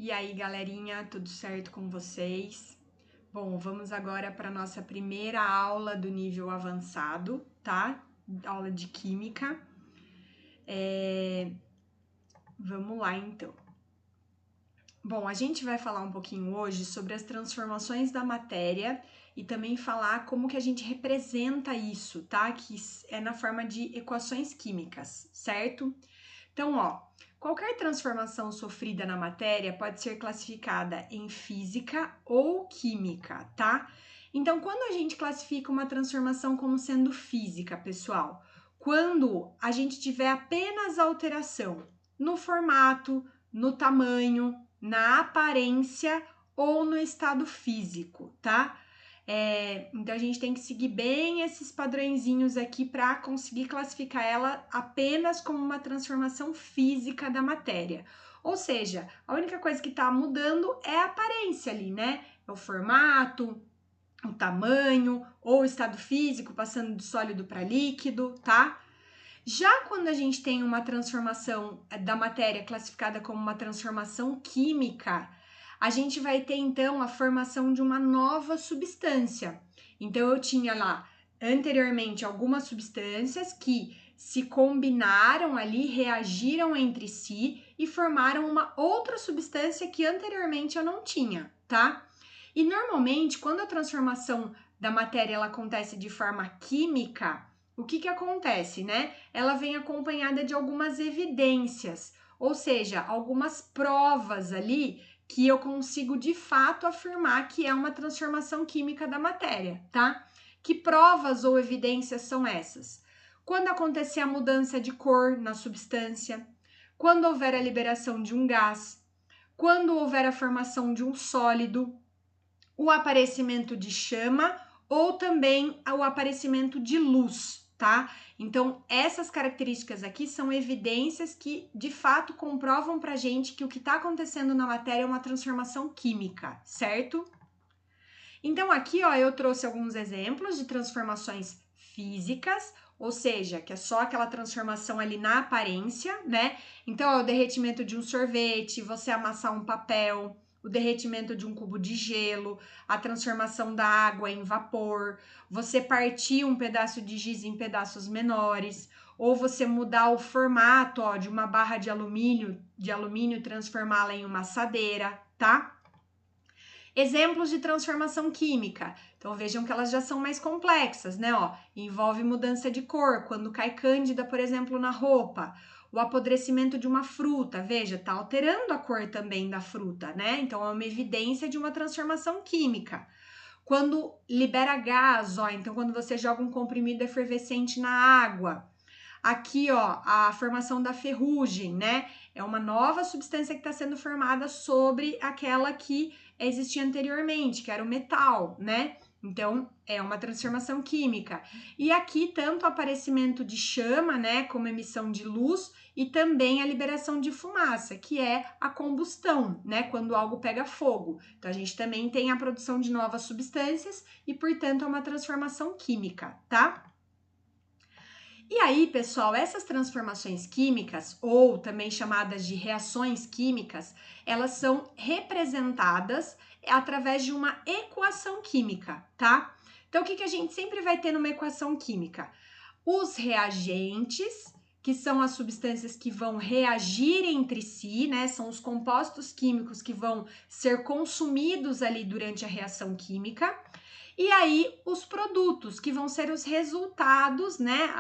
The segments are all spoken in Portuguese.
E aí, galerinha, tudo certo com vocês? Bom, vamos agora para nossa primeira aula do nível avançado, tá? Aula de química. Vamos lá, então. Bom, a gente vai falar um pouquinho hoje sobre as transformações da matéria e também falar como que a gente representa isso, tá? Que é na forma de equações químicas, certo? Então, qualquer transformação sofrida na matéria pode ser classificada em física ou química, tá? Então, quando a gente classifica uma transformação como sendo física, pessoal, quando a gente tiver apenas alteração no formato, no tamanho, na aparência ou no estado físico, tá? Então a gente tem que seguir bem esses padrõezinhos aqui para conseguir classificar ela apenas como uma transformação física da matéria. Ou seja, a única coisa que está mudando é a aparência ali, né? É o formato, o tamanho ou o estado físico, passando de sólido para líquido, tá? Já quando a gente tem uma transformação da matéria classificada como uma transformação química, a gente vai ter então a formação de uma nova substância. Então eu tinha lá anteriormente algumas substâncias que se combinaram ali, reagiram entre si e formaram uma outra substância que anteriormente eu não tinha, tá? E normalmente quando a transformação da matéria ela acontece de forma química, o que acontece, né? Ela vem acompanhada de algumas evidências, ou seja, algumas provas ali que eu consigo de fato afirmar que é uma transformação química da matéria, tá? Que provas ou evidências são essas? Quando acontecer a mudança de cor na substância, quando houver a liberação de um gás, quando houver a formação de um sólido, o aparecimento de chama ou também o aparecimento de luz, tá? Então, essas características aqui são evidências que, de fato, comprovam pra gente que o que está acontecendo na matéria é uma transformação química, certo? Então, aqui, eu trouxe alguns exemplos de transformações físicas, ou seja, que é só aquela transformação ali na aparência, né? Então, o derretimento de um sorvete, você amassar um papel, o derretimento de um cubo de gelo, a transformação da água em vapor, você partir um pedaço de giz em pedaços menores, ou você mudar o formato, de uma barra de alumínio transformá-la em uma assadeira, tá? Exemplos de transformação química. Então vejam que elas já são mais complexas, né? Envolve mudança de cor, quando cai cândida, por exemplo, na roupa. O apodrecimento de uma fruta, veja, tá alterando a cor também da fruta, né? Então é uma evidência de uma transformação química. Quando libera gás, então quando você joga um comprimido efervescente na água. Aqui, a formação da ferrugem, né? É uma nova substância que está sendo formada sobre aquela que existia anteriormente, que era o metal, né? Então, é uma transformação química. E aqui, tanto o aparecimento de chama, né, como emissão de luz, e também a liberação de fumaça, que é a combustão, né, quando algo pega fogo. Então, a gente também tem a produção de novas substâncias e, portanto, é uma transformação química, tá? E aí, pessoal, essas transformações químicas, ou também chamadas de reações químicas, elas são representadas através de uma equação química, tá? Então, o que a gente sempre vai ter numa equação química? Os reagentes, que são as substâncias que vão reagir entre si, né? São os compostos químicos que vão ser consumidos ali durante a reação química. E aí, os produtos, que vão ser os resultados, né?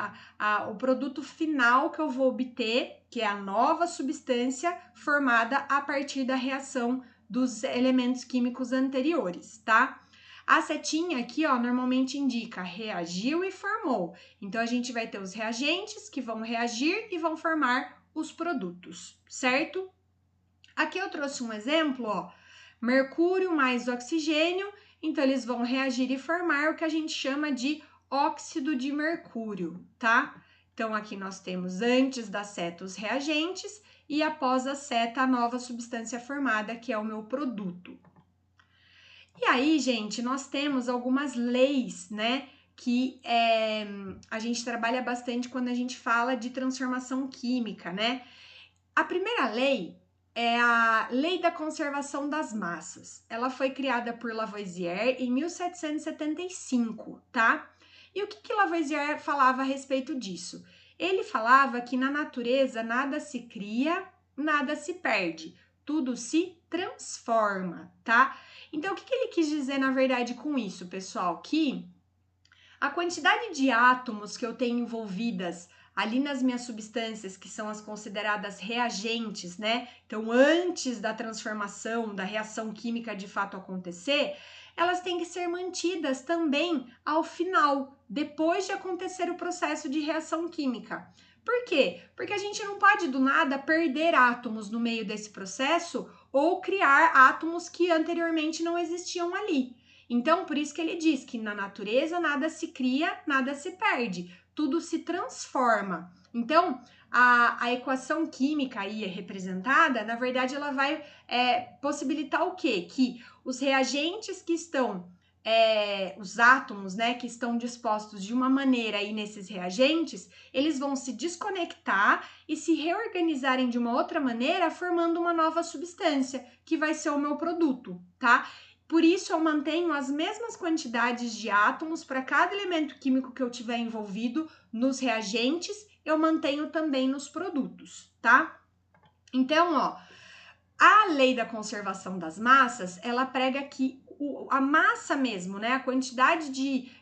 O produto final que eu vou obter, que é a nova substância formada a partir da reação dos elementos químicos anteriores, tá? A setinha aqui, normalmente indica reagiu e formou. Então, a gente vai ter os reagentes que vão reagir e vão formar os produtos, certo? Aqui eu trouxe um exemplo, mercúrio mais oxigênio. Então, eles vão reagir e formar o que a gente chama de óxido de mercúrio, tá? Então, aqui nós temos antes da seta os reagentes e após a seta a nova substância formada, que é o meu produto. E aí, gente, nós temos algumas leis, né? Que a gente trabalha bastante quando a gente fala de transformação química, né? A primeira lei é a Lei da Conservação das Massas. Ela foi criada por Lavoisier em 1775, tá? E o que Lavoisier falava a respeito disso? Ele falava que na natureza nada se cria, nada se perde, tudo se transforma, tá? Então, o que ele quis dizer, na verdade, com isso, pessoal? Que a quantidade de átomos que eu tenho envolvidas ali nas minhas substâncias, que são as consideradas reagentes, né? Então, antes da transformação, da reação química de fato acontecer, elas têm que ser mantidas também ao final, depois de acontecer o processo de reação química. Por quê? Porque a gente não pode do nada perder átomos no meio desse processo ou criar átomos que anteriormente não existiam ali. Então, por isso que ele diz que na natureza nada se cria, nada se perde, tudo se transforma. Então, a equação química aí representada, na verdade, ela vai possibilitar o quê? Que os reagentes que estão, os átomos, né, que estão dispostos de uma maneira aí nesses reagentes, eles vão se desconectar e se reorganizarem de uma outra maneira, formando uma nova substância, que vai ser o meu produto, tá? Por isso, eu mantenho as mesmas quantidades de átomos para cada elemento químico que eu tiver envolvido nos reagentes, eu mantenho também nos produtos, tá? Então, ó, a lei da conservação das massas, ela prega que a massa mesmo, né, a quantidade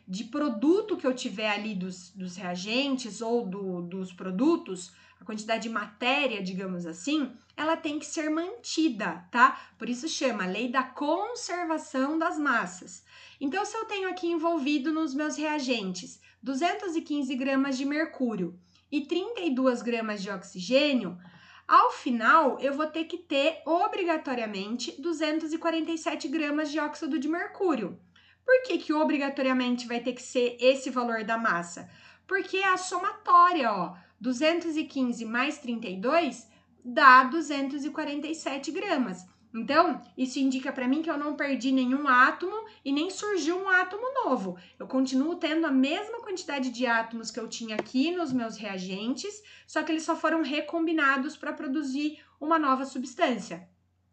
de produto que eu tiver ali dos reagentes ou dos produtos, a quantidade de matéria, digamos assim, ela tem que ser mantida, tá? Por isso chama lei da conservação das massas. Então, se eu tenho aqui envolvido nos meus reagentes 215 gramas de mercúrio e 32 gramas de oxigênio, ao final, eu vou ter que ter obrigatoriamente 247 gramas de óxido de mercúrio. Por que obrigatoriamente vai ter que ser esse valor da massa? Porque é a somatória, ó, 215 mais 32 dá 247 gramas. Então, isso indica para mim que eu não perdi nenhum átomo e nem surgiu um átomo novo. Eu continuo tendo a mesma quantidade de átomos que eu tinha aqui nos meus reagentes, só que eles só foram recombinados para produzir uma nova substância.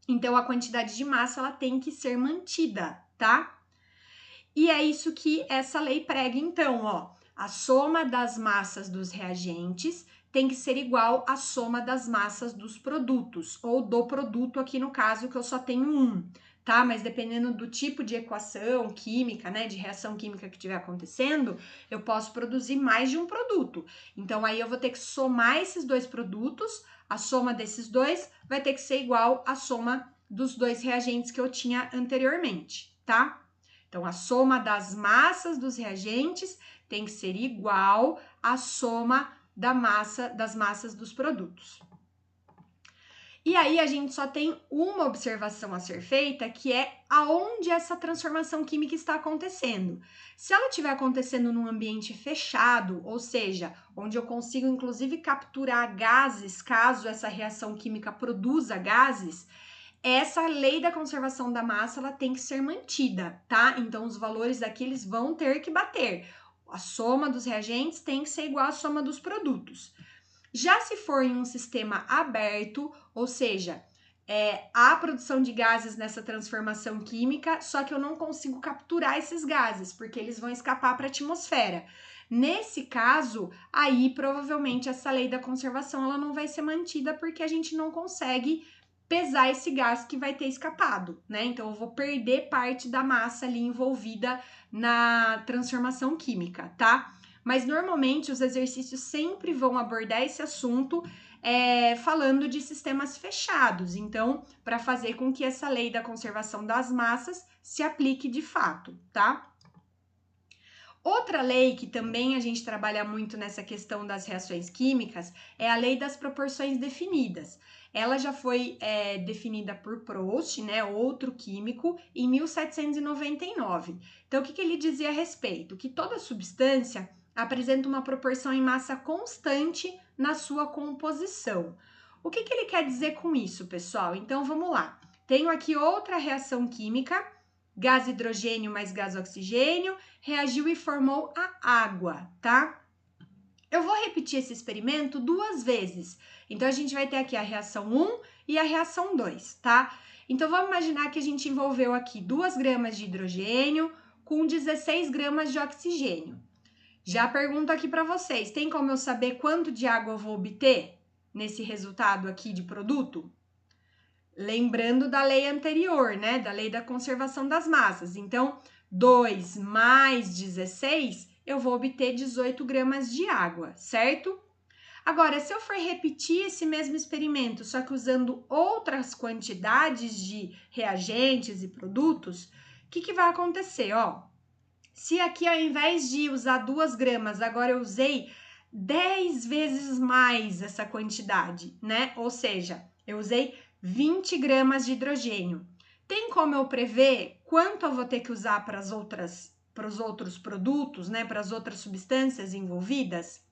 Então, a quantidade de massa ela tem que ser mantida, tá? E é isso que essa lei prega, então, ó. A soma das massas dos reagentes tem que ser igual à soma das massas dos produtos, ou do produto aqui no caso que eu só tenho um, tá? Mas dependendo do tipo de equação química, né, de reação química que estiver acontecendo, eu posso produzir mais de um produto. Então aí eu vou ter que somar esses dois produtos, a soma desses dois vai ter que ser igual à soma dos dois reagentes que eu tinha anteriormente, tá? Então, a soma das massas dos reagentes tem que ser igual à soma das massas dos produtos. E aí, a gente só tem uma observação a ser feita, que é aonde essa transformação química está acontecendo. Se ela estiver acontecendo num ambiente fechado, ou seja, onde eu consigo, inclusive, capturar gases, caso essa reação química produza gases, essa lei da conservação da massa ela tem que ser mantida, tá? Então os valores aqui eles vão ter que bater. A soma dos reagentes tem que ser igual à soma dos produtos. Já se for em um sistema aberto, ou seja, há produção de gases nessa transformação química, só que eu não consigo capturar esses gases, porque eles vão escapar para a atmosfera. Nesse caso, aí provavelmente essa lei da conservação ela não vai ser mantida, porque a gente não consegue pesar esse gás que vai ter escapado, né? Então eu vou perder parte da massa ali envolvida na transformação química, tá? Mas normalmente os exercícios sempre vão abordar esse assunto falando de sistemas fechados, então, para fazer com que essa lei da conservação das massas se aplique de fato, tá? Outra lei que também a gente trabalha muito nessa questão das reações químicas é a lei das proporções definidas. Ela já foi definida por Proust, né, outro químico, em 1799. Então, o que ele dizia a respeito? Que toda substância apresenta uma proporção em massa constante na sua composição. O que ele quer dizer com isso, pessoal? Então, vamos lá. Tenho aqui outra reação química, gás hidrogênio mais gás oxigênio, reagiu e formou a água, tá? Eu vou repetir esse experimento 2 vezes. Então, a gente vai ter aqui a reação 1 e a reação 2, tá? Então, vamos imaginar que a gente envolveu aqui 2 gramas de hidrogênio com 16 gramas de oxigênio. Já pergunto aqui para vocês, tem como eu saber quanto de água eu vou obter nesse resultado aqui de produto? Lembrando da lei anterior, né? Da lei da conservação das massas. Então, 2 mais 16, eu vou obter 18 gramas de água, certo? Agora, se eu for repetir esse mesmo experimento, só que usando outras quantidades de reagentes e produtos, o que vai acontecer? Ó, se aqui ao invés de usar 2 gramas, agora eu usei 10 vezes mais essa quantidade, né? Ou seja, eu usei 20 gramas de hidrogênio. Tem como eu prever quanto eu vou ter que usar para os outros produtos, né? Para as outras substâncias envolvidas?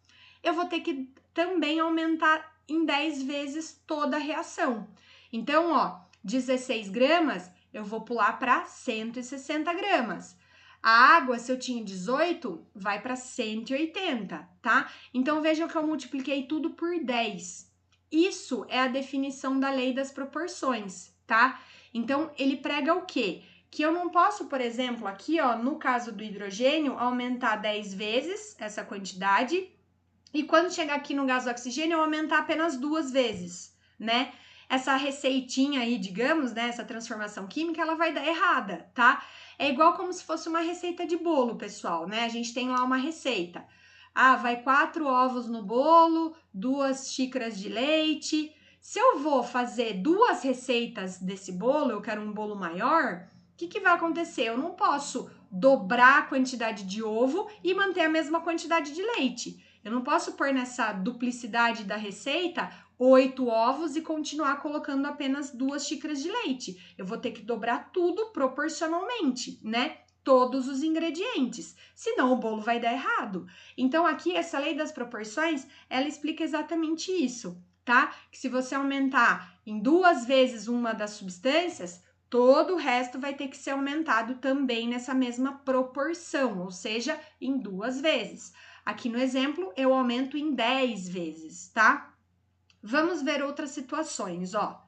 Eu vou ter que também aumentar em 10 vezes toda a reação. Então, ó, 16 gramas, eu vou pular para 160 gramas. A água, se eu tinha 18, vai para 180, tá? Então, vejam que eu multipliquei tudo por 10. Isso é a definição da lei das proporções, tá? Então, ele prega o quê? Que eu não posso, por exemplo, aqui, ó, no caso do hidrogênio, aumentar 10 vezes essa quantidade e quando chegar aqui no gás oxigênio, eu aumentar apenas 2 vezes, né? Essa receitinha aí, digamos, né? Essa transformação química, ela vai dar errada, tá? É igual como se fosse uma receita de bolo, pessoal, né? A gente tem lá uma receita. Ah, vai 4 ovos no bolo, 2 xícaras de leite. Se eu vou fazer 2 receitas desse bolo, eu quero um bolo maior, o que vai acontecer? Eu não posso dobrar a quantidade de ovo e manter a mesma quantidade de leite. Eu não posso pôr nessa duplicidade da receita 8 ovos e continuar colocando apenas 2 xícaras de leite. Eu vou ter que dobrar tudo proporcionalmente, né? Todos os ingredientes, senão o bolo vai dar errado. Então, aqui, essa lei das proporções, ela explica exatamente isso, tá? Que se você aumentar em 2 vezes uma das substâncias, todo o resto vai ter que ser aumentado também nessa mesma proporção, ou seja, em 2 vezes. Aqui no exemplo, eu aumento em 10 vezes, tá? Vamos ver outras situações, ó.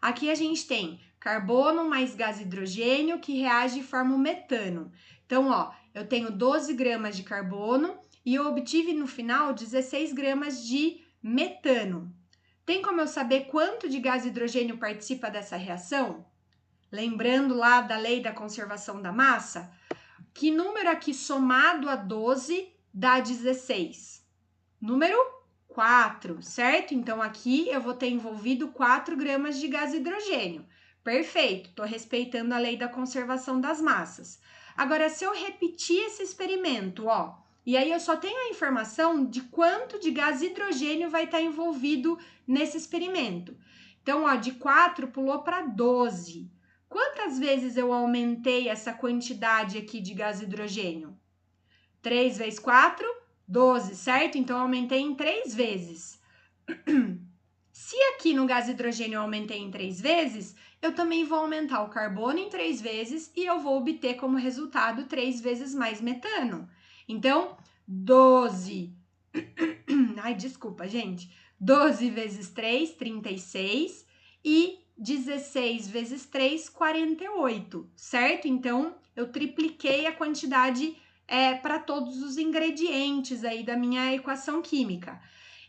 Aqui a gente tem carbono mais gás hidrogênio que reage e forma o metano. Então, ó, eu tenho 12 gramas de carbono e eu obtive no final 16 gramas de metano. Tem como eu saber quanto de gás hidrogênio participa dessa reação? Lembrando lá da lei da conservação da massa, que número aqui somado a 12 dá 16? Número 4, certo? Então, aqui eu vou ter envolvido 4 gramas de gás hidrogênio. Perfeito, estou respeitando a lei da conservação das massas. Agora, se eu repetir esse experimento, ó, e aí eu só tenho a informação de quanto de gás hidrogênio vai estar envolvido nesse experimento. Então, ó, de 4 pulou para 12. Quantas vezes eu aumentei essa quantidade aqui de gás hidrogênio? 3 vezes 4, 12, certo? Então, eu aumentei em 3 vezes. Se aqui no gás hidrogênio eu aumentei em 3 vezes, eu também vou aumentar o carbono em 3 vezes e eu vou obter como resultado 3 vezes mais metano. Então, 12... Ai, desculpa, gente. 12 vezes 3, 36 e 16 vezes 3, 48, certo? Então, eu tripliquei a quantidade para todos os ingredientes aí da minha equação química.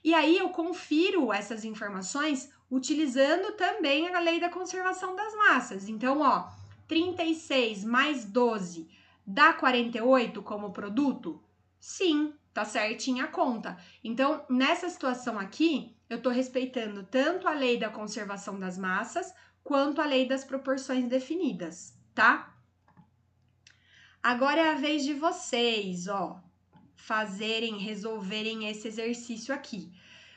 E aí, eu confiro essas informações utilizando também a lei da conservação das massas. Então, ó, 36 mais 12 dá 48 como produto? Sim, tá certinha a conta. Então, nessa situação aqui, eu tô respeitando tanto a lei da conservação das massas quanto a lei das proporções definidas, tá? Agora é a vez de vocês, ó, resolverem esse exercício aqui.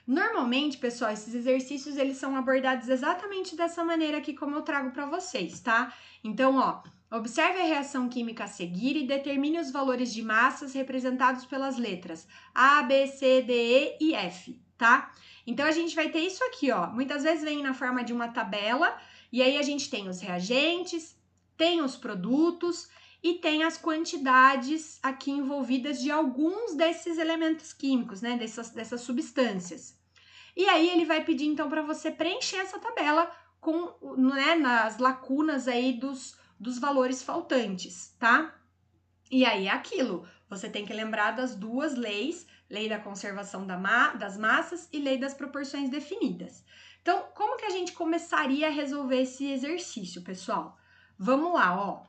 Normalmente, pessoal, esses exercícios, eles são abordados exatamente dessa maneira aqui como eu trago para vocês, tá? Então, ó, observe a reação química a seguir e determine os valores de massas representados pelas letras A, B, C, D, E e F, tá? Então, a gente vai ter isso aqui, ó. Muitas vezes vem na forma de uma tabela, e aí a gente tem os reagentes, tem os produtos e tem as quantidades aqui envolvidas de alguns desses elementos químicos, né? Dessas substâncias. E aí ele vai pedir, então, para você preencher essa tabela né, nas lacunas aí dos valores faltantes, tá? E aí é aquilo, você tem que lembrar das duas leis, lei da conservação das massas e lei das proporções definidas. Então, como que a gente começaria a resolver esse exercício, pessoal? Vamos lá, ó.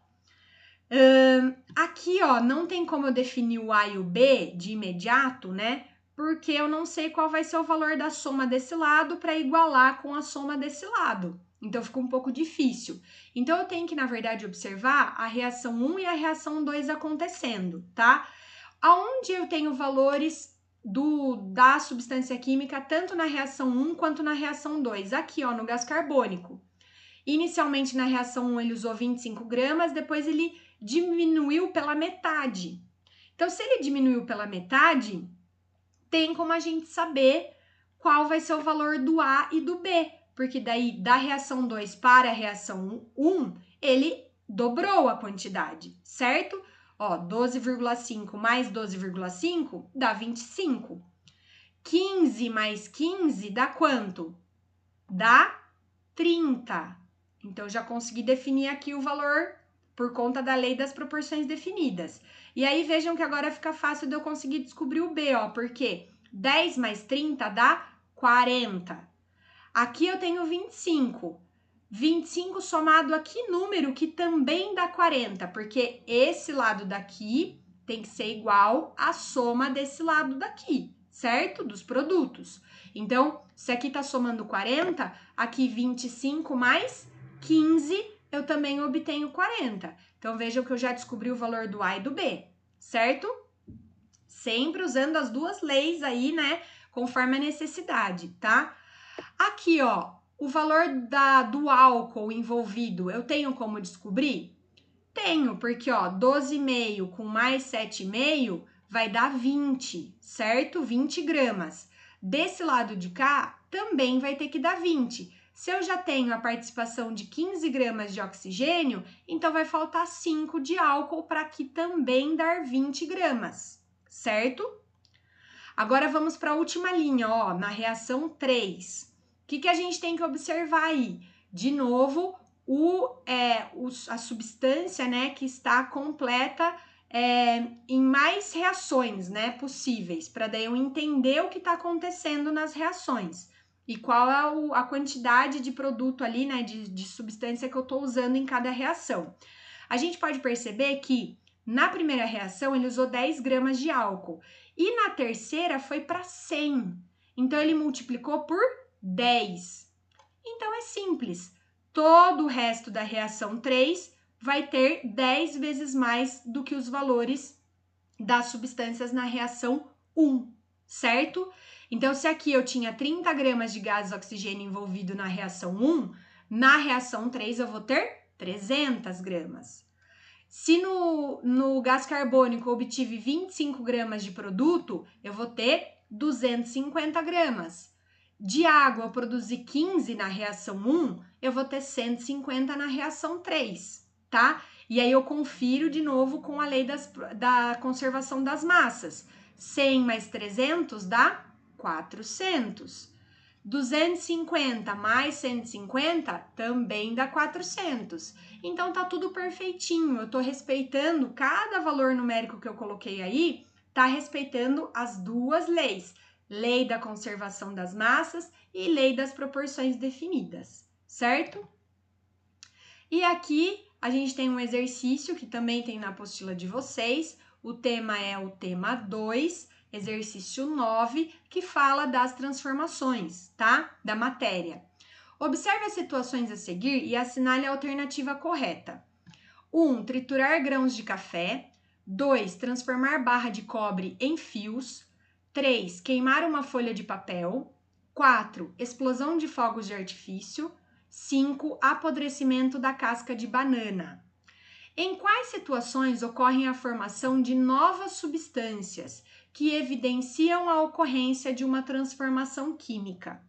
Aqui, ó, não tem como eu definir o A e o B de imediato, né? Porque eu não sei qual vai ser o valor da soma desse lado para igualar com a soma desse lado. Então, fica um pouco difícil. Então, eu tenho que, na verdade, observar a reação 1 e a reação 2 acontecendo, tá? Aonde eu tenho valores da substância química, tanto na reação 1 quanto na reação 2. Aqui, ó, no gás carbônico. Inicialmente, na reação 1, ele usou 25 gramas, depois ele diminuiu pela metade. Então, se ele diminuiu pela metade, tem como a gente saber qual vai ser o valor do A e do B, porque daí da reação 2 para a reação 1, ele dobrou a quantidade, certo? Ó, 12,5 mais 12,5 dá 25. 15 mais 15 dá quanto? Dá 30. Então, já consegui definir aqui o valor por conta da lei das proporções definidas. E aí, vejam que agora fica fácil de eu conseguir descobrir o B, ó, porque 10 mais 30 dá 40. Aqui eu tenho 25. 25 somado a que número que também dá 40? Porque esse lado daqui tem que ser igual à soma desse lado daqui, certo? Dos produtos. Então, se aqui tá somando 40, aqui 25 mais 15, eu também obtenho 40. Então, vejam que eu já descobri o valor do A e do B, certo? Sempre usando as duas leis aí, né? Conforme a necessidade, tá? Aqui, ó, o valor do álcool envolvido, eu tenho como descobrir? Tenho, porque, ó, 12,5 com mais 7,5 vai dar 20, certo? 20 gramas. Desse lado de cá, também vai ter que dar 20. Se eu já tenho a participação de 15 gramas de oxigênio, então vai faltar 5 de álcool para aqui também dar 20 gramas, certo? Agora vamos para a última linha, ó, na reação 3. O que a gente tem que observar aí? De novo, a substância, né, que está completa em mais reações, né, possíveis, para daí eu entender o que está acontecendo nas reações e qual é a quantidade de produto ali, né, de substância que eu estou usando em cada reação. A gente pode perceber que na primeira reação ele usou 10 gramas de álcool e na terceira foi para 100. Então ele multiplicou por 10. Então é simples. Todo o resto da reação 3 vai ter 10 vezes mais do que os valores das substâncias na reação 1, certo? Então, se aqui eu tinha 30 gramas de gás oxigênio envolvido na reação 1, na reação 3 eu vou ter 300 gramas. Se no gás carbônico eu obtive 25 gramas de produto, eu vou ter 250 gramas. De água eu produzi 15 na reação 1, eu vou ter 150 na reação 3, tá? E aí eu confiro de novo com a lei da conservação das massas. 100 mais 300 dá 400. 250 mais 150 também dá 400. Então tá tudo perfeitinho. Eu tô respeitando cada valor numérico que eu coloquei aí, tá respeitando as duas leis. Lei da conservação das massas e lei das proporções definidas, certo? E aqui a gente tem um exercício que também tem na apostila de vocês. O tema é o tema 2, exercício 9, que fala das transformações, tá? Da matéria. Observe as situações a seguir e assinale a alternativa correta. 1. Triturar grãos de café. 2. Transformar barra de cobre em fios. 3. Queimar uma folha de papel. 4. Explosão de fogos de artifício. 5. Apodrecimento da casca de banana. Em quais situações ocorre a formação de novas substâncias que evidenciam a ocorrência de uma transformação química?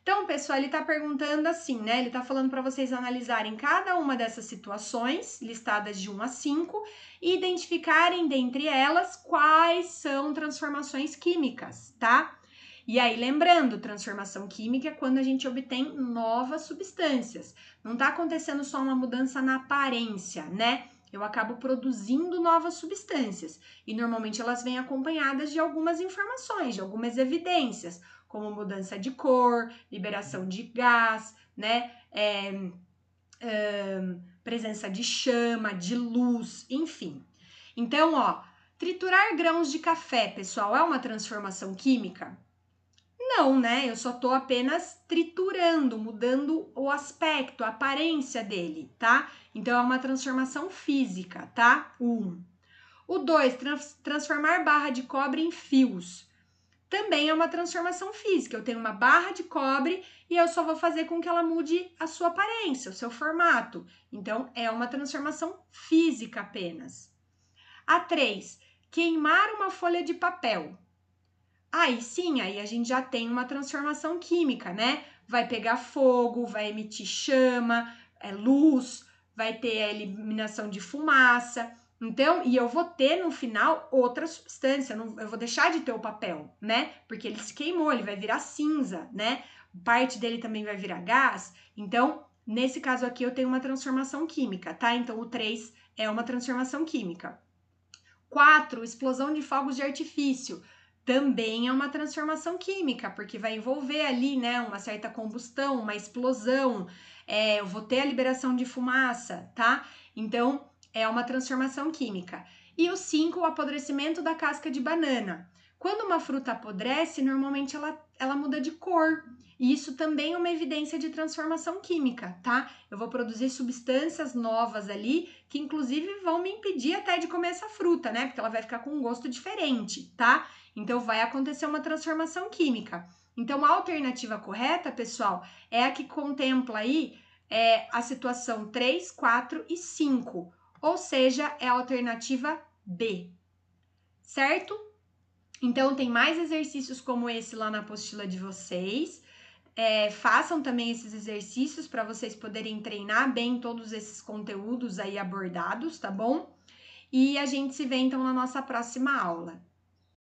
Então, pessoal, ele está perguntando assim, né? Ele está falando para vocês analisarem cada uma dessas situações, listadas de 1 a 5, e identificarem dentre elas quais são transformações químicas, tá? E aí, lembrando, transformação química é quando a gente obtém novas substâncias. Não está acontecendo só uma mudança na aparência, né? Eu acabo produzindo novas substâncias. E normalmente elas vêm acompanhadas de algumas informações, de algumas evidências, como mudança de cor, liberação de gás, né? Presença de chama, de luz, enfim. Então, ó, triturar grãos de café, pessoal, é uma transformação química? Não, né? Eu só tô apenas triturando, mudando o aspecto, a aparência dele, tá? Então é uma transformação física, tá? O 2, transformar barra de cobre em fios. Também é uma transformação física. Eu tenho uma barra de cobre e eu só vou fazer com que ela mude a sua aparência, o seu formato. Então é uma transformação física apenas. A 3, queimar uma folha de papel. Aí sim, aí a gente já tem uma transformação química, né? Vai pegar fogo, vai emitir chama, luz, vai ter a eliminação de fumaça. Então, e eu vou ter no final outra substância, eu vou deixar de ter o papel, né? Porque ele se queimou, ele vai virar cinza, né? Parte dele também vai virar gás. Então, nesse caso aqui, eu tenho uma transformação química, tá? Então, o 3 é uma transformação química. 4, explosão de fogos de artifício. Também é uma transformação química, porque vai envolver ali, né, uma certa combustão, uma explosão, eu vou ter a liberação de fumaça, tá? Então, é uma transformação química. E o 5, o apodrecimento da casca de banana. Quando uma fruta apodrece, normalmente ela muda de cor. E isso também é uma evidência de transformação química, tá? Eu vou produzir substâncias novas ali, que inclusive vão me impedir até de comer essa fruta, né? Porque ela vai ficar com um gosto diferente, tá? Então vai acontecer uma transformação química. Então a alternativa correta, pessoal, é a que contempla aí a situação 3, 4 e 5. Ou seja, é a alternativa B. Certo? Então tem mais exercícios como esse lá na apostila de vocês. Façam também esses exercícios para vocês poderem treinar bem todos esses conteúdos aí abordados, tá bom? E a gente se vê então na nossa próxima aula.